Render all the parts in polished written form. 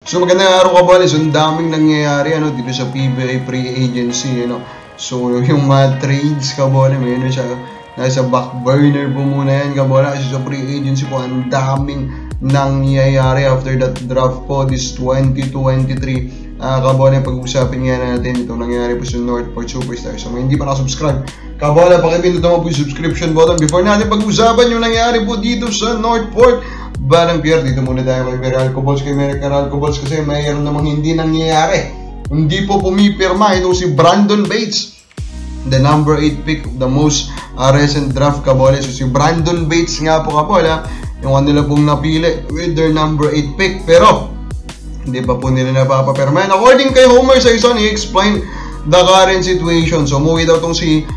So magandang araw Kaboles, ang daming nangyayari dito sa PBA pre-agency. So yung mga trades Kaboles, may siya nasa back burner po muna yan Kaboles, kasi sa pre-agency po ang daming nangyayari after that draft po this 2023. Kaboles, pag-usapin nga natin itong nangyayari po sa Northport Superstars. So hindi pa nakasubscribe Kaboles, pakipindot naman po yung subscription button before natin pag-usapan yung nangyayari po dito sa Northport. Barang Pierre, dito muna tayo kay Meral Cobols, kasi mayroon namang hindi nangyayari. Hindi po pumipirma ito si Brandon Bates, the number 8 pick of the most recent draft Kaboles. So si Brandon Bates nga po Kaboles, yung kanila pong napili with their number 8 pick, pero hindi pa po nila napapapirma. And according kay Homer Saison, he explained the current situation. So umuwi daw tong si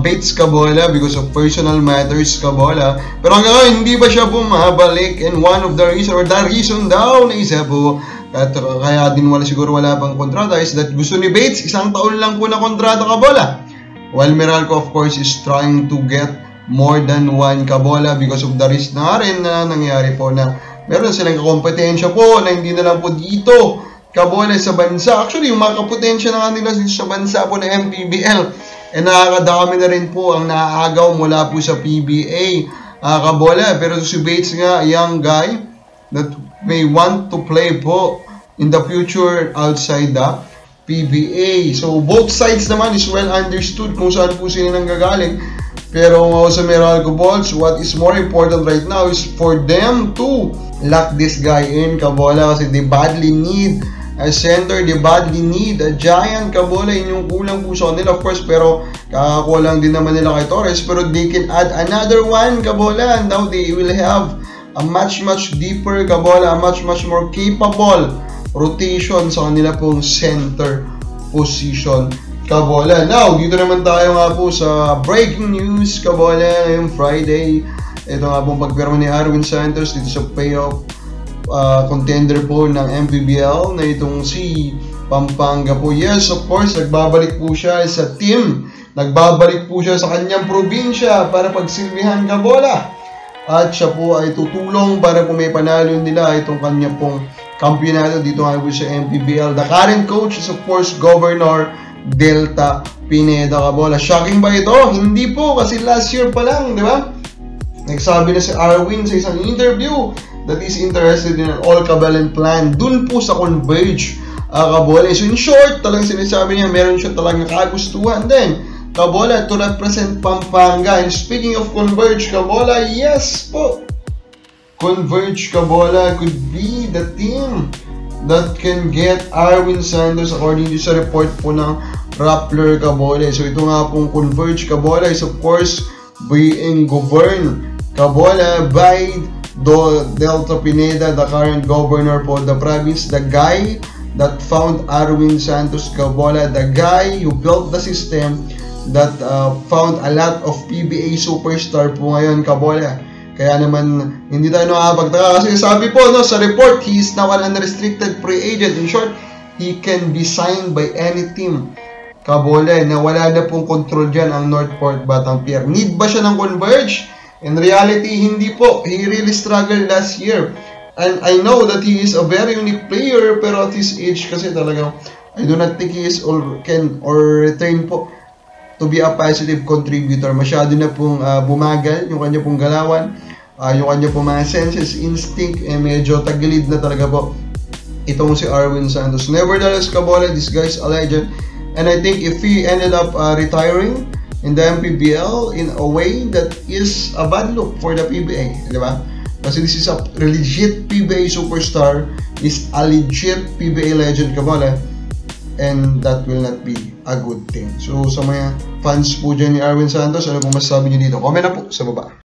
Bates Kaboles because of personal matters Kaboles, pero hanggang ngayon hindi ba siya bumabalik, and one of the reason, or the reason daw na isa po at kaya din wala pang kontrata is that gusto ni Bates isang taon lang po na kontrata Kaboles, while Meralco of course is trying to get more than one Kaboles because of the risk na rin na nangyari po na meron silang kompetensya po na hindi na lang po dito Kaboles sa bansa. Actually yung mga kapotensya na nila sa bansa po na MPBL, nakakadami na rin po ang naaagaw mula po sa PBA Kaboles. Pero si Bates nga, young guy that may want to play po in the future outside the PBA. So both sides naman is well understood kung saan po sila nanggagaling. Pero sa Meralco Bulls, what is more important right now is for them to lock this guy in Kaboles, kasi they badly need a center, they badly need a giant Kaboles. Yung kulang po sa kanila of course, pero kakakulang din naman nila kay Torres, pero they can add another one Kaboles, and now they will have a much deeper Kaboles, a much more capable rotation sa kanila pong center position Kaboles. Now dito naman tayo nga po sa breaking news Kaboles ngayong Friday. Ito nga pong pagpirma ni Arwin Santos dito sa playoff contender po ng MPBL na itong si Pampanga po. Yes, of course, nagbabalik po siya sa team. Nagbabalik po siya sa kanyang probinsya para pagsilbihan Kaboles. At siya po ay tutulong para po may panalo nila itong kanya pong kampyonato dito nga po sa MPBL. The current coach is of course Governor Delta Pineda Kaboles. Shocking ba ito? Hindi po, kasi last year pa lang, di ba? Nagsabi na si Arwin sa isang interview that is interested in an all-Cabalen plan dun po sa Converge Kaboles. So in short, talagang sinasabi niya meron siya talagang kagustuhan din Kaboles to represent Pampanga. And speaking of Converge Kaboles, yes po, Converge Kaboles could be the team that can get Arwin Santos according to sa report po ng Rappler Kaboles. So ito nga pong Converge Kaboles, of course being governed Kaboles by Delta Pineda, the current governor for the province, the guy that found Arwin Santos Kaboles, the guy who built the system that found a lot of PBA superstar po ngayon Kaboles. Kaya naman hindi tayo nakapagtaka, kasi sabi po sa report, he is now an unrestricted free agent. In short, he can be signed by any team Kaboles, na wala na pong control dyan ang Northport Batang Pier. Need ba siya ng Converge? In reality, hindi po. He really struggled last year. And I know that he is a very unique player, pero at his age kasi talagang I do not think he is can return po to be a positive contributor. Masyado na pong bumagal yung kanya pong galawan, yung kanya pong mga senses, instinct, medyo tagilid na talaga po itong si Arwin Santos. Nevertheless, Kaboles, this guy is a legend. And I think if he ended up retiring in the MPBL in a way, that is a bad look for the PBA, di ba? Kasi this is a legit PBA superstar, is a legit PBA legend Kaboles, and that will not be a good thing. So sa mga fans po dyan ni Arwin Santos, ano po masasabi niyo dito? Comment na po sa baba.